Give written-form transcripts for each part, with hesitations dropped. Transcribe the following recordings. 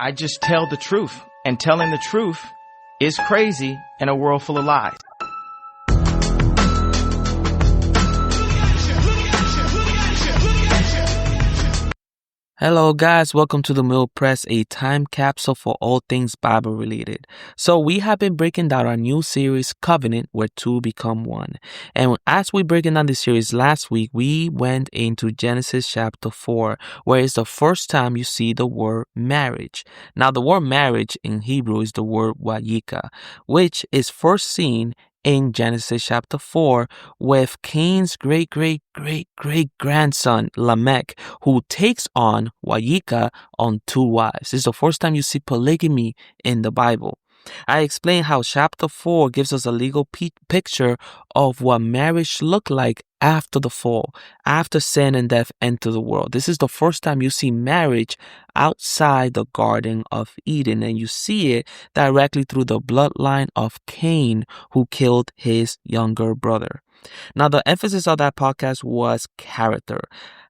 I just tell the truth, and telling the truth is crazy in a world full of lies. Hello guys, welcome to the Mill Press, a time capsule for all things Bible related. So we have been breaking down our new series, Covenant, where two become one. And as we breaking down this series last week, we went into Genesis chapter 4, where it's the first time you see the word marriage. Now the word marriage in Hebrew is the word wayika, which is first seen in Genesis chapter 4 with Cain's great-great-great-great-grandson Lamech, who takes on Wayika on two wives. This is the first time you see polygamy in the Bible. I explained how chapter 4 gives us a legal picture of what marriage looked like after the fall, after sin and death entered the world. This is the first time you see marriage outside the Garden of Eden, and you see it directly through the bloodline of Cain, who killed his younger brother. Now, the emphasis of that podcast was character.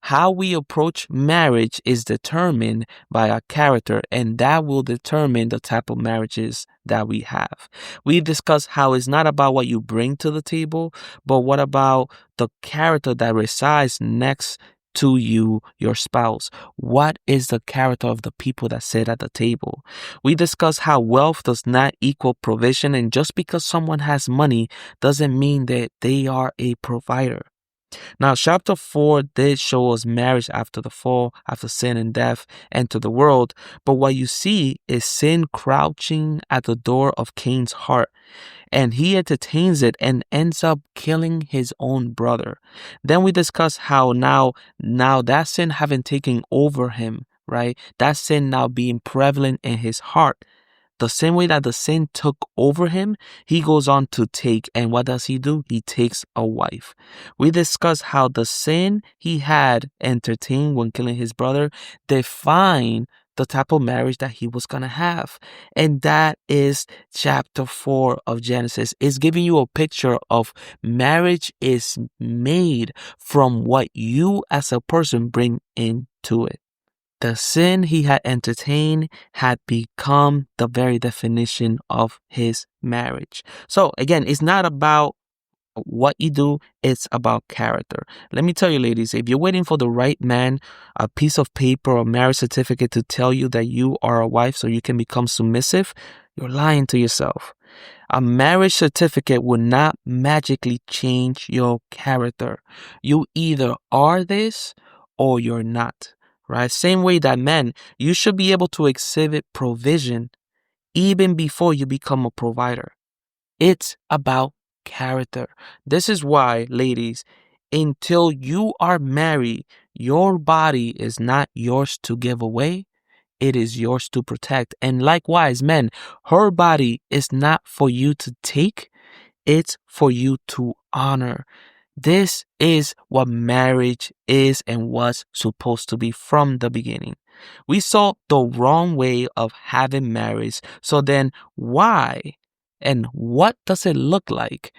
How we approach marriage is determined by our character, and that will determine the type of marriages that we have. We discussed how it's not about what you bring to the table, but what about the character that resides next to you, your spouse. What is the character of the people that sit at the table? We discussed how wealth does not equal provision, and just because someone has money doesn't mean that they are a provider. Now, chapter 4 did show us marriage after the fall, after sin and death entered the world. But what you see is sin crouching at the door of Cain's heart. And he entertains it and ends up killing his own brother. Then we discuss how now that sin having taken over him, right? That sin now being prevalent in his heart. The same way that the sin took over him, he goes on to take. And what does he do? He takes a wife. We discuss how the sin he had entertained when killing his brother defined the type of marriage that he was going to have. And that is chapter 4 of Genesis. It's giving you a picture of marriage is made from what you as a person bring into it. The sin he had entertained had become the very definition of his marriage. So again, it's not about what you do, it's about character. Let me tell you, ladies, if you're waiting for the right man, a piece of paper or marriage certificate to tell you that you are a wife so you can become submissive, you're lying to yourself. A marriage certificate will not magically change your character. You either are this or you're not. Right? Same way that men, you should be able to exhibit provision even before you become a provider. It's about character. This is why, ladies, until you are married, your body is not yours to give away. It is yours to protect. And likewise, men, her body is not for you to take. It's for you to honor. This is what marriage is and was supposed to be from the beginning. We saw the wrong way of having marriage. So then why and what does it look like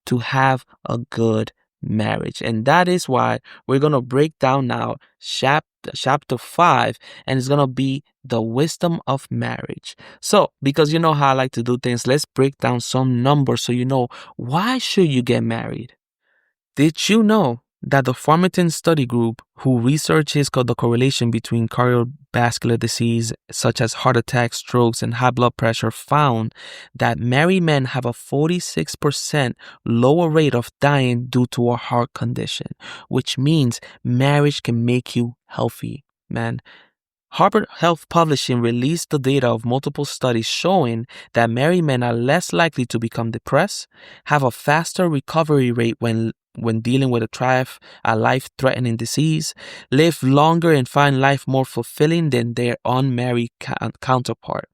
to have a good marriage? And that is why we're going to break down now chapter 5, and it's going to be the wisdom of marriage. So, because you know how I like to do things, let's break down some numbers so you know why should you get married. Did you know that the Farmington Study Group, who researches the correlation between cardiovascular disease such as heart attacks, strokes, and high blood pressure, found that married men have a 46% lower rate of dying due to a heart condition, which means marriage can make you healthy, man. Harvard Health Publishing released the data of multiple studies showing that married men are less likely to become depressed, have a faster recovery rate when dealing with a life-threatening disease, live longer and find life more fulfilling than their unmarried counterpart,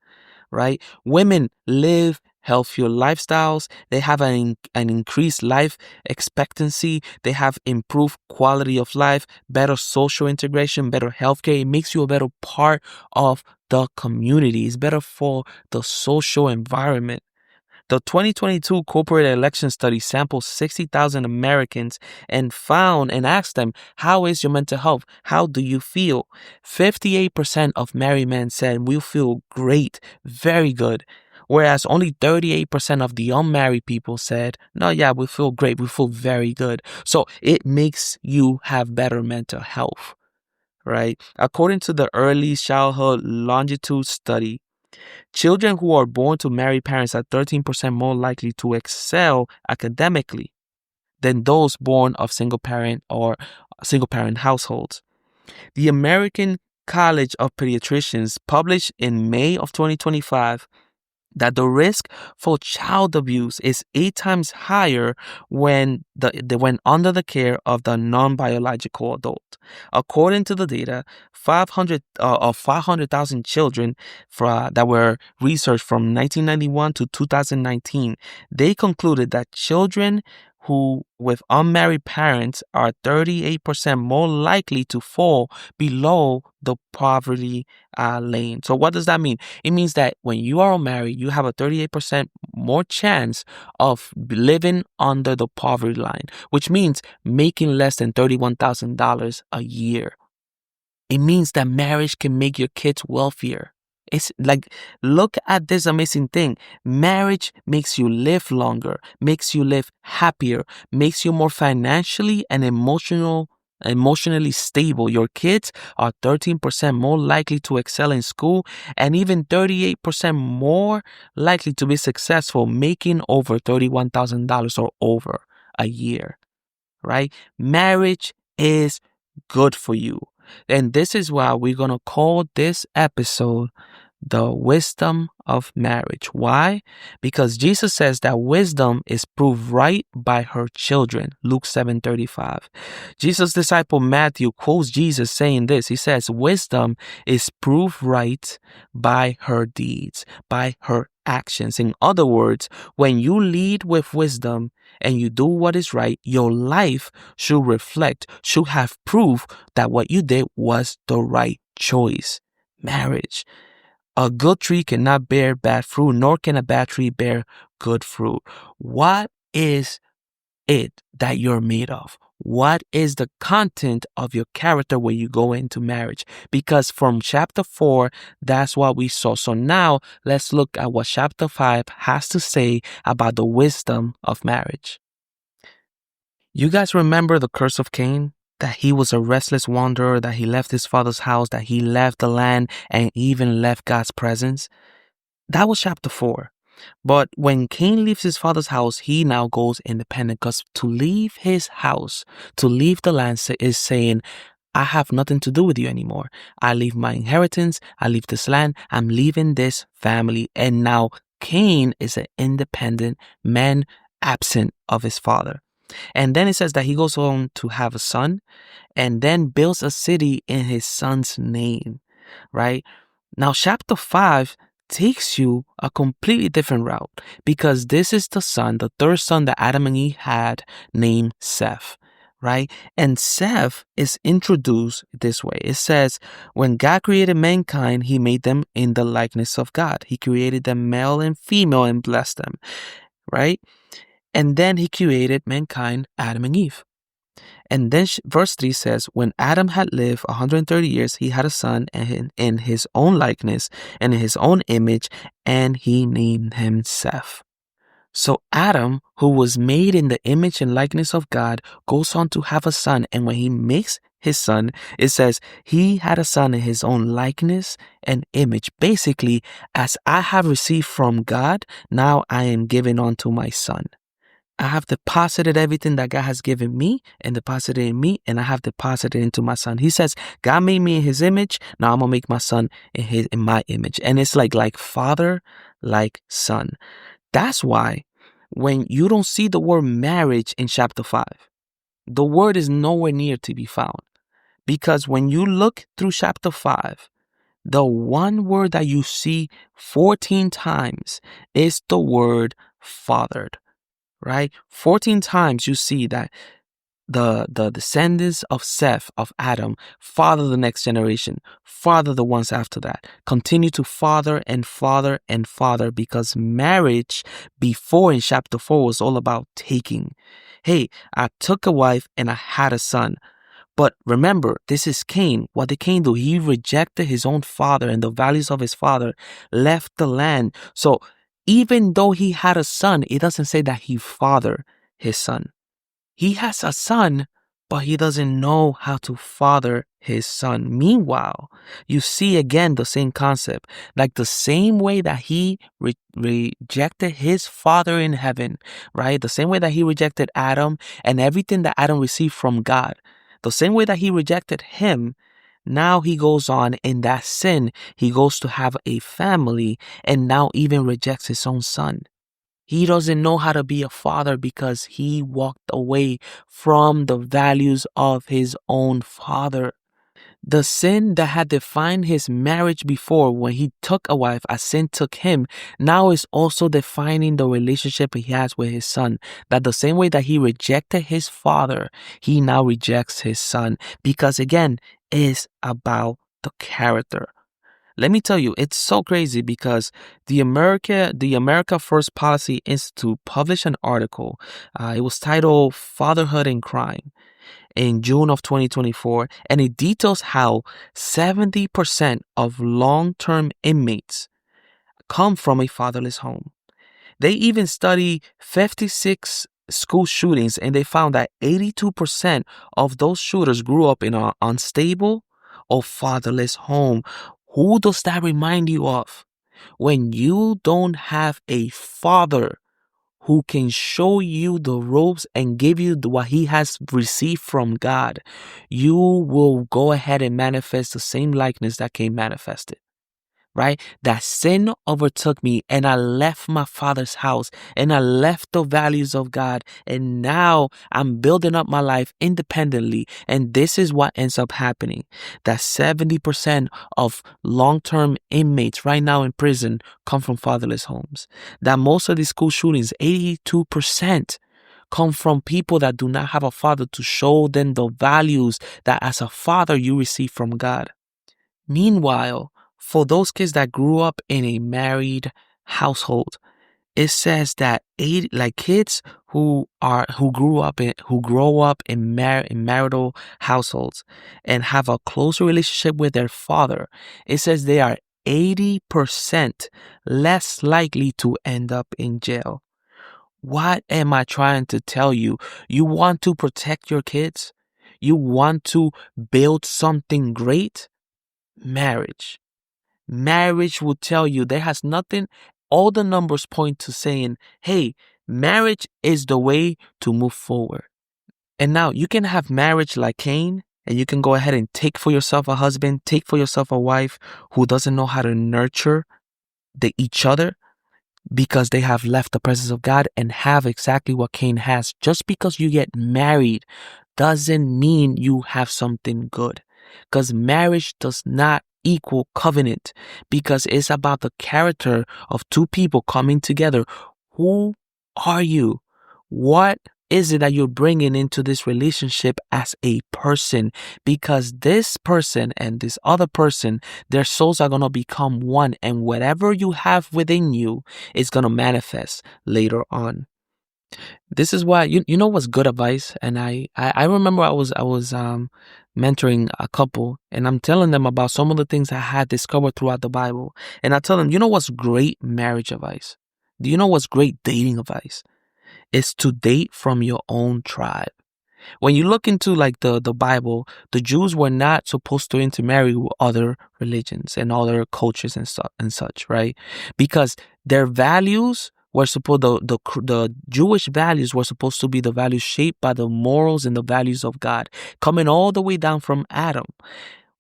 right? Women live healthier lifestyles. They have an increased life expectancy. They have improved quality of life, better social integration, better healthcare. It makes you a better part of the community. It's better for the social environment. The 2022 corporate election study sampled 60,000 Americans and asked them, how is your mental health? How do you feel? 58% of married men said, we feel great, very good. Whereas only 38% of the unmarried people said, no, yeah, we feel great, we feel very good. So it makes you have better mental health, right? According to the Early Childhood Longitude Study, children who are born to married parents are 13% more likely to excel academically than those born of single parent households. The American College of Pediatricians published in May of 2025 that the risk for child abuse is 8 times higher when under the care of the non-biological adult. According to the data, 500,000 children that were researched from 1991 to 2019, they concluded that children who with unmarried parents are 38% more likely to fall below the poverty lane. So what does that mean? It means that when you are unmarried, you have a 38% more chance of living under the poverty line, which means making less than $31,000 a year. It means that marriage can make your kids wealthier. It's like, look at this amazing thing. Marriage makes you live longer, makes you live happier, makes you more financially and emotionally stable. Your kids are 13% more likely to excel in school and even 38% more likely to be successful, making over $31,000 or over a year, right? Marriage is good for you. And this is why we're going to call this episode The Wisdom of Marriage. Why? Because Jesus says that wisdom is proved right by her children. Luke 7:35. Jesus' disciple Matthew quotes Jesus saying this. He says, wisdom is proved right by her deeds, by her actions. In other words, when you lead with wisdom and you do what is right, your life should have proof that what you did was the right choice. Marriage. A good tree cannot bear bad fruit, nor can a bad tree bear good fruit. What is it that you're made of? What is the content of your character when you go into marriage? Because from chapter 4, that's what we saw. So now let's look at what chapter 5 has to say about the wisdom of marriage. You guys remember the curse of Cain? That he was a restless wanderer, that he left his father's house, that he left the land and even left God's presence? That was chapter 4. But when Cain leaves his father's house, he now goes independent, because to leave his house, to leave the land is saying, I have nothing to do with you anymore. I leave my inheritance. I leave this land. I'm leaving this family. And now Cain is an independent man, absent of his father. And then it says that he goes on to have a son and then builds a city in his son's name, right? Now, chapter 5 takes you a completely different route, because this is the third son that Adam and Eve had, named Seth, right? And Seth is introduced this way. It says, when God created mankind, he made them in the likeness of God. He created them male and female and blessed them, right? And then he created mankind, Adam and Eve. And then verse 3 says, when Adam had lived 130 years, he had a son in his own likeness and in his own image, and he named him Seth. So Adam, who was made in the image and likeness of God, goes on to have a son. And when he makes his son, it says he had a son in his own likeness and image. Basically, as I have received from God, now I am giving on to my son. I have deposited everything that God has given me and deposited in me, and I have deposited into my son. He says, God made me in his image. Now I'm going to make my son in my image. And it's like father, like son. That's why when you don't see the word marriage in chapter 5, the word is nowhere near to be found. Because when you look through chapter 5, the one word that you see 14 times is the word fathered. Right? 14 times you see that the descendants of Seth, of Adam, father the next generation, father the ones after that, continue to father and father and father, because marriage before in chapter 4 was all about taking. Hey, I took a wife and I had a son. But remember, this is Cain. What did Cain do? He rejected his own father and the values of his father, left the land. So even though he had a son, it doesn't say that he fathered his son. He has a son, but he doesn't know how to father his son. Meanwhile, you see again the same concept. Like the same way that he rejected his father in heaven, right? The same way that he rejected Adam and everything that Adam received from God. The same way that he rejected him, now he goes on in that sin. He goes to have a family and now even rejects his own son. He doesn't know how to be a father because he walked away from the values of his own father. The sin that had defined his marriage before when he took a wife, as sin took him, now is also defining the relationship he has with his son. That the same way that he rejected his father, he now rejects his son. Because again, it's about the character. Let me tell you, it's so crazy because the America First Policy Institute published an article. It was titled Fatherhood and Crime in June of 2024, and it details how 70% of long-term inmates come from a fatherless home. They even study 56 school shootings, and they found that 82% of those shooters grew up in an unstable or fatherless home. Who does that remind you of? When you don't have a father who can show you the ropes and give you what he has received from God, you will go ahead and manifest the same likeness that Cain manifested. Right? That sin overtook me and I left my father's house and I left the values of God, and now I'm building up my life independently, and this is what ends up happening. That 70% of long-term inmates right now in prison come from fatherless homes. That most of these school shootings, 82%, come from people that do not have a father to show them the values that as a father you receive from God. Meanwhile, for those kids that grew up in a married household, it says that kids who grow up in marital households and have a closer relationship with their father, it says they are 80% less likely to end up in jail. What am I trying to tell you? You want to protect your kids? You want to build something great? Marriage. Marriage will tell you there has nothing. All the numbers point to saying, hey, marriage is the way to move forward. And now you can have marriage like Cain, and you can go ahead and take for yourself a husband, take for yourself a wife who doesn't know how to nurture each other because they have left the presence of God and have exactly what Cain has. Just because you get married doesn't mean you have something good, because marriage does not equal covenant, because it's about the character of two people coming together. Who are you? What is it that you're bringing into this relationship as a person? Because this person and this other person, their souls are going to become one, and whatever you have within you is going to manifest later on. This is why you know what's good advice. And I remember I was mentoring a couple, and I'm telling them about some of the things I had discovered throughout the Bible. And I tell them, you know what's great marriage advice? Do you know what's great dating advice? It's to date from your own tribe. When you look into the Bible, the Jews were not supposed to intermarry with other religions and other cultures and such, right? Because their values were supposed the Jewish values were supposed to be the values shaped by the morals and the values of God, coming all the way down from Adam,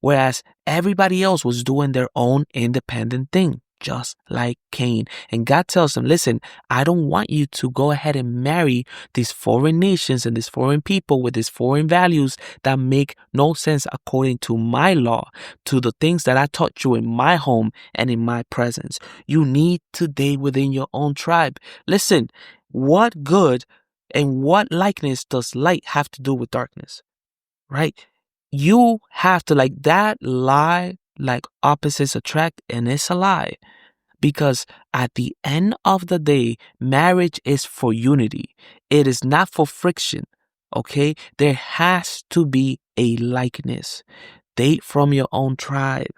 whereas everybody else was doing their own independent thing, just like Cain. And God tells them, listen, I don't want you to go ahead and marry these foreign nations and these foreign people with these foreign values that make no sense according to my law, to the things that I taught you in my home and in my presence. You need to date within your own tribe. Listen, what good And what likeness does light have to do with darkness? Right? You have to, like, that lie, like opposites attract, and it's a lie. Because at the end of the day, marriage is for unity. It is not for friction. Okay? There has to be a likeness. Date from your own tribe.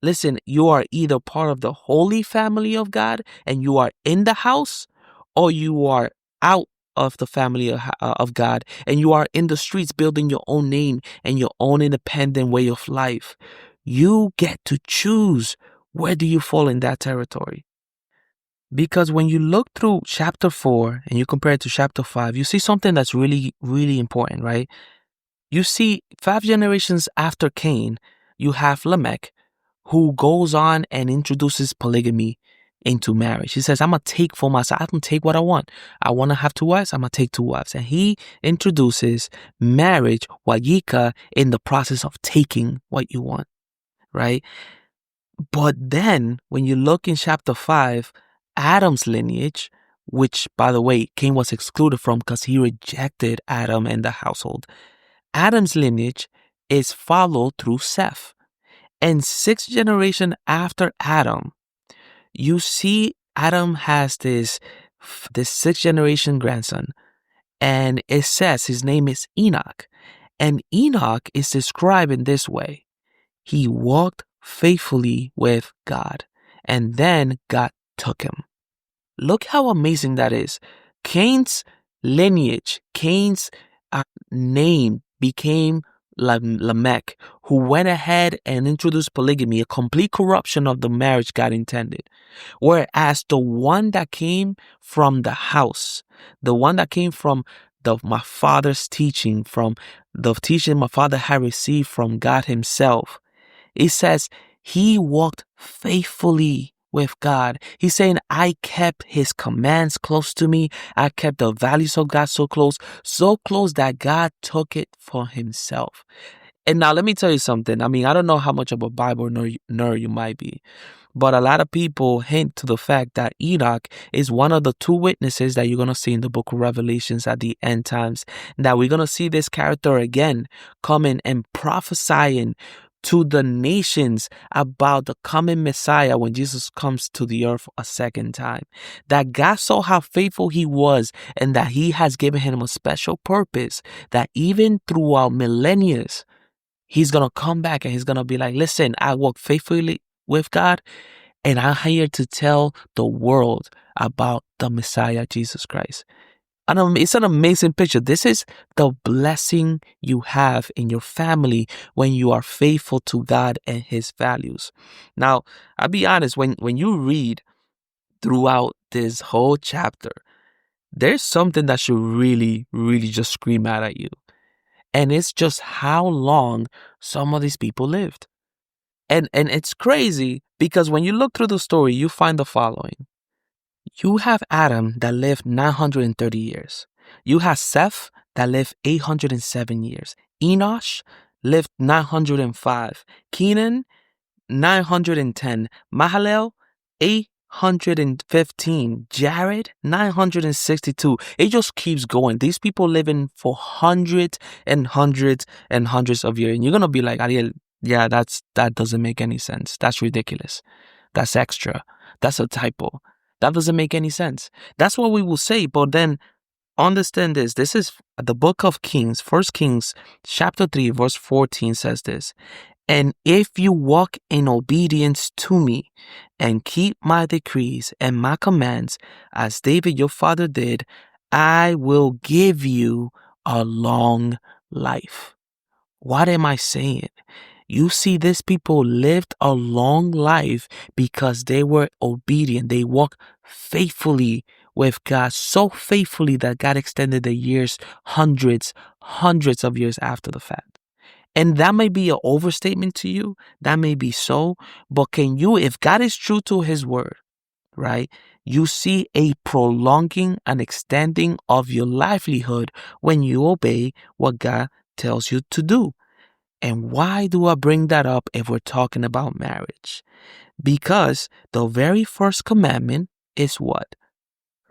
Listen, you are either part of the holy family of God and you are in the house, or you are out of the family of God and you are in the streets building your own name and your own independent way of life. You get to choose where do you fall in that territory. Because when you look through chapter 4 and you compare it to chapter 5, you see something that's really, really important, right? You see, 5 generations after Cain, you have Lamech, who goes on and introduces polygamy into marriage. He says, I'm going to take for myself. I can take what I want. I want to have 2 wives. I'm going to take 2 wives. And he introduces marriage, wayika, in the process of taking what you want, right? But then when you look in chapter 5, Adam's lineage, which, by the way, Cain was excluded from because he rejected Adam and the household. Adam's lineage is followed through Seth. And 6 generations after Adam, you see Adam has this 6th generation grandson. And it says his name is Enoch. And Enoch is described in this way. He walked faithfully with God, and then God took him. Look how amazing that is. Cain's lineage, Cain's name became Lamech, who went ahead and introduced polygamy, a complete corruption of the marriage God intended. Whereas the one that came from the house, the one that came from my father's teaching, from the teaching my father had received from God himself, it says he walked faithfully with God. He's saying, I kept his commands close to me. I kept the values of God so close that God took it for himself. And now let me tell you something. I mean, I don't know how much of a Bible nerd you might be, but a lot of people hint to the fact that Enoch is one of the 2 witnesses that you're going to see in the book of Revelations at the end times. That we're going to see this character again coming and prophesying to the nations about the coming Messiah when Jesus comes to the earth a second time. That God saw how faithful he was and that he has given him a special purpose, that even throughout millennia, he's going to come back and he's going to be like, listen, I walk faithfully with God and I'm here to tell the world about the Messiah, Jesus Christ. It's an amazing picture. This is the blessing you have in your family when you are faithful to God and his values. Now, I'll be honest, when you read throughout this whole chapter, there's something that should really, really just scream out at you. And it's just how long some of these people lived. And it's crazy because when you look through the story, you find the following. You have Adam that lived 930 years. You have Seth that lived 807 years. Enosh lived 905. Kenan, 910. Mahalalel, 815. Jared, 962. It just keeps going. These people living for hundreds and hundreds and hundreds of years. And you're going to be like, Ariel, yeah, that doesn't make any sense. That's ridiculous. That's extra. That's a typo. That doesn't make any sense. That's what we will say. But then understand this. This is the book of Kings. 1 Kings chapter 3 verse 14 says this. And if you walk in obedience to me and keep my decrees and my commands as David your father did, I will give you a long life. What am I saying? You see, these people lived a long life because they were obedient. They walked faithfully with God, so faithfully that God extended the years hundreds of years after the fact. And that may be an overstatement to you. That may be so. But can you, if God is true to his word, right, you see a prolonging and extending of your livelihood when you obey what God tells you to do. And why do I bring that up if we're talking about marriage? Because the very first commandment is what?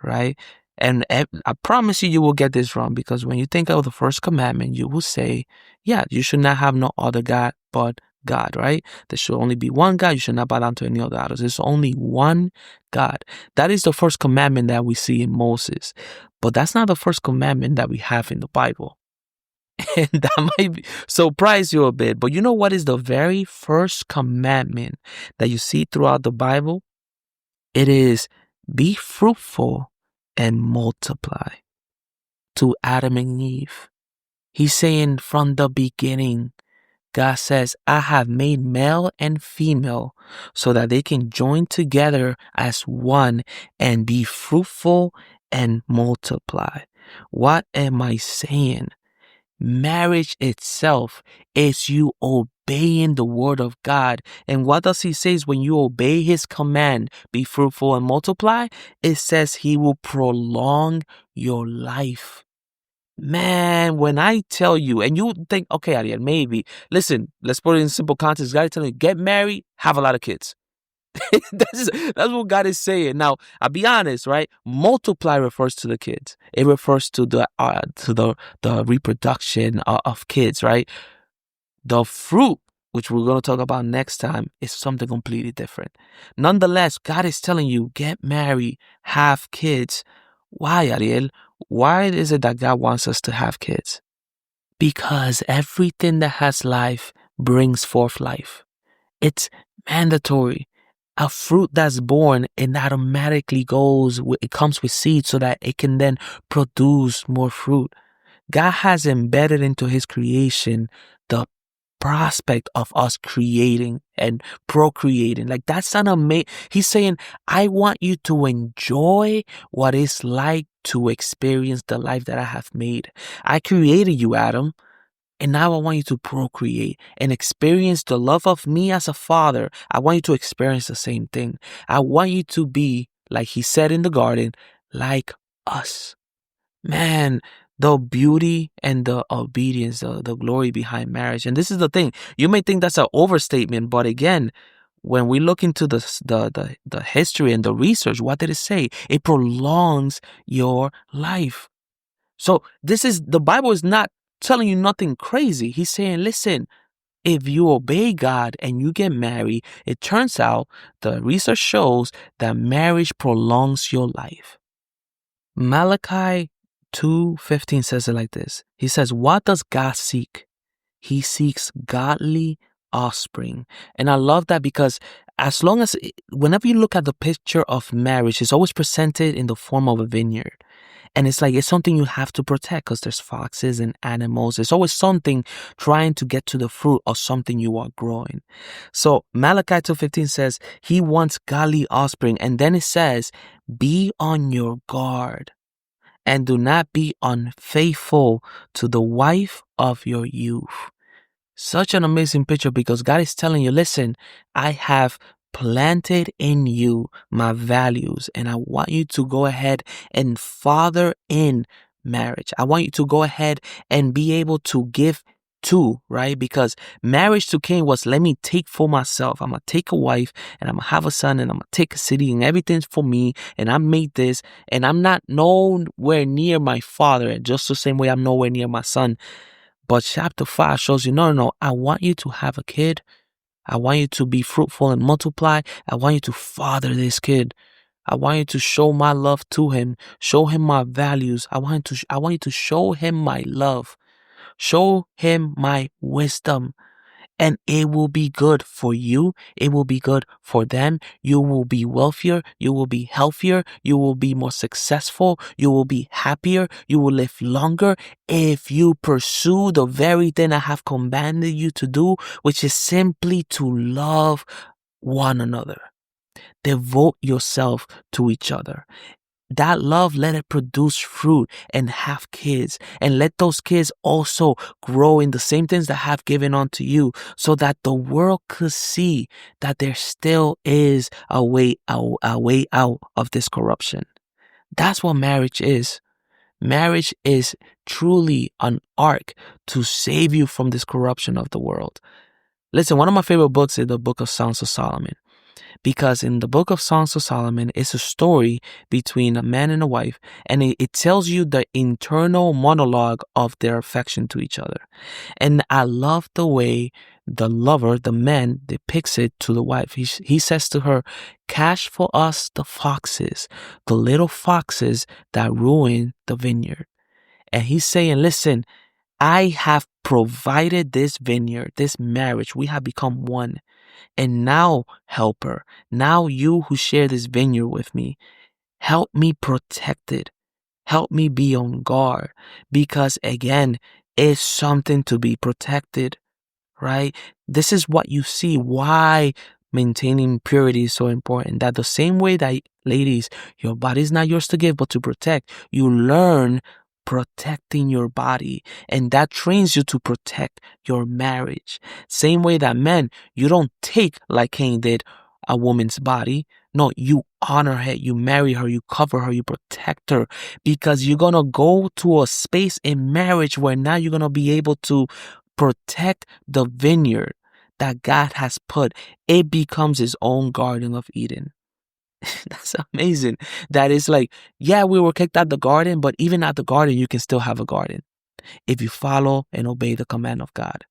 Right? And I promise you, you will get this wrong, because when you think of the first commandment, you will say, yeah, you should not have no other God but God, right? There should only be one God. You should not bow down to any other idols. There's only one God. That is the first commandment that we see in Moses. But that's not the first commandment that we have in the Bible. And that might surprise you a bit. But you know what is the very first commandment that you see throughout the Bible? It is, be fruitful and multiply. To Adam and Eve, he's saying from the beginning, God says, I have made male and female so that they can join together as one and be fruitful and multiply. What am I saying? Marriage itself is you obeying the word of God. And what does he say when you obey his command, be fruitful and multiply? It says he will prolong your life. Man, when I tell you, and you think, okay, Ariel, maybe. Listen, let's put it in simple context. God is telling you, get married, have a lot of kids. that's what God is saying. Now, I'll be honest, right? Multiply refers to the kids. It refers to the reproduction of kids, right? The fruit, which we're going to talk about next time, is something completely different. Nonetheless, God is telling you, get married, have kids. Why, Ariel? Why is it that God wants us to have kids? Because everything that has life brings forth life. It's mandatory. A fruit that's born, it automatically it comes with seed so that it can then produce more fruit. God has embedded into his creation the prospect of us creating and procreating. Like, that's an amazing. He's saying, I want you to enjoy what it's like to experience the life that I have made. I created you, Adam. And now I want you to procreate and experience the love of me as a father. I want you to experience the same thing. I want you to be, like he said in the garden, like us. Man, the beauty and the obedience, the glory behind marriage. And this is the thing. You may think that's an overstatement, but again, when we look into the history and the research, what did it say? It prolongs your life. So the Bible is not telling you nothing crazy. He's saying, listen, if you obey God and you get married, it turns out the research shows that marriage prolongs your life. Malachi 2:15 says it like this. He says, what does God seek? He seeks godly offspring. And I love that, because whenever you look at the picture of marriage, it's always presented in the form of a vineyard. And it's like, it's something you have to protect because there's foxes and animals. There's always something trying to get to the fruit of something you are growing. So Malachi 2:15 says he wants godly offspring. And then it says, be on your guard and do not be unfaithful to the wife of your youth. Such an amazing picture, because God is telling you, listen, I have planted in you my values, and I want you to go ahead and father in marriage. I want you to go ahead and be able to give to, right? Because marriage to Cain was, let me take for myself. I'm going to take a wife and I'm going to have a son and I'm going to take a city and everything's for me. And I made this and I'm not nowhere near my father, just the same way I'm nowhere near my son. But chapter 5 shows you, no, I want you to have a kid. I want you to be fruitful and multiply. I want you to father this kid. I want you to show my love to him, show him my values. I want you to show him my love, show him my wisdom. And it will be good for you. It will be good for them. You will be wealthier. You will be healthier. You will be more successful. You will be happier. You will live longer if you pursue the very thing I have commanded you to do, which is simply to love one another. Devote yourself to each other. That love, let it produce fruit and have kids, and let those kids also grow in the same things that I have given unto you, so that the world could see that there still is a way out of this corruption. That's what marriage is. Marriage is truly an ark to save you from this corruption of the world. Listen, one of my favorite books is the book of Songs of Solomon. Because in the book of Songs of Solomon, it's a story between a man and a wife, and it tells you the internal monologue of their affection to each other. And I love the way the lover, the man, depicts it to the wife. He says to her, "Catch for us the foxes, the little foxes that ruin the vineyard." And he's saying, listen, I have provided this vineyard, this marriage. We have become one. And now, helper, now you who share this vineyard with me, help me protect it. Help me be on guard. Because again, it's something to be protected, right? This is what you see why maintaining purity is so important. That the same way that, ladies, your body is not yours to give, but to protect, you learn protecting your body, and that trains you to protect your marriage. Same way that men, you don't take like Cain did a woman's body. No, you honor her, you marry her, you cover her, you protect her, because you're gonna go to a space in marriage where now you're gonna be able to protect the vineyard that God has put. It becomes his own Garden of Eden. That's amazing. That is like, yeah, we were kicked out the garden, but even at the garden, you can still have a garden if you follow and obey the command of God.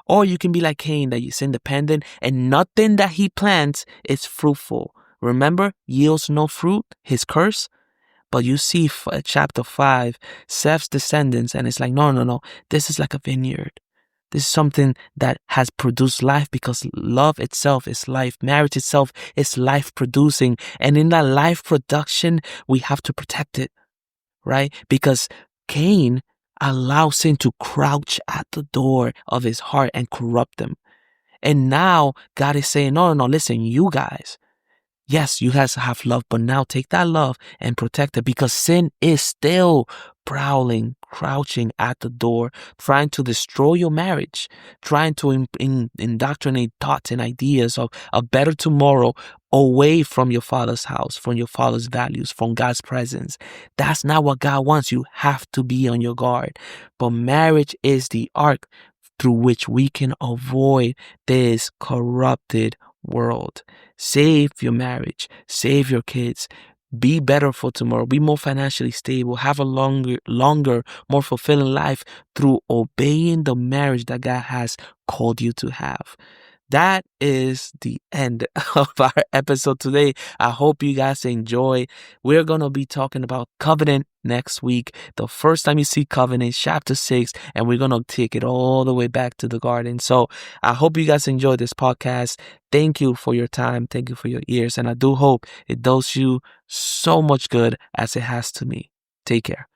Or you can be like Cain, that he's independent and nothing that he plants is fruitful. Remember, yields no fruit, his curse. But you see chapter 5, Seth's descendants, and it's like, no. This is like a vineyard. This is something that has produced life, because love itself is life. Marriage itself is life producing. And in that life production, we have to protect it, right? Because Cain allowed sin to crouch at the door of his heart and corrupt them. And now God is saying, no, listen, you guys. Yes, you guys have love, but now take that love and protect it, because sin is still prowling, crouching at the door, trying to destroy your marriage, trying to indoctrinate thoughts and ideas of a better tomorrow away from your father's house, from your father's values, from God's presence. That's not what God wants. You have to be on your guard. But marriage is the ark through which we can avoid this corrupted world. Save your marriage, save your kids, be better for tomorrow, be more financially stable, have a longer, more fulfilling life through obeying the marriage that God has called you to have. That is the end of our episode today. I hope you guys enjoy. We're going to be talking about covenant next week. The first time you see covenant, chapter 6, and we're going to take it all the way back to the garden. So I hope you guys enjoyed this podcast. Thank you for your time. Thank you for your ears. And I do hope it does you so much good as it has to me. Take care.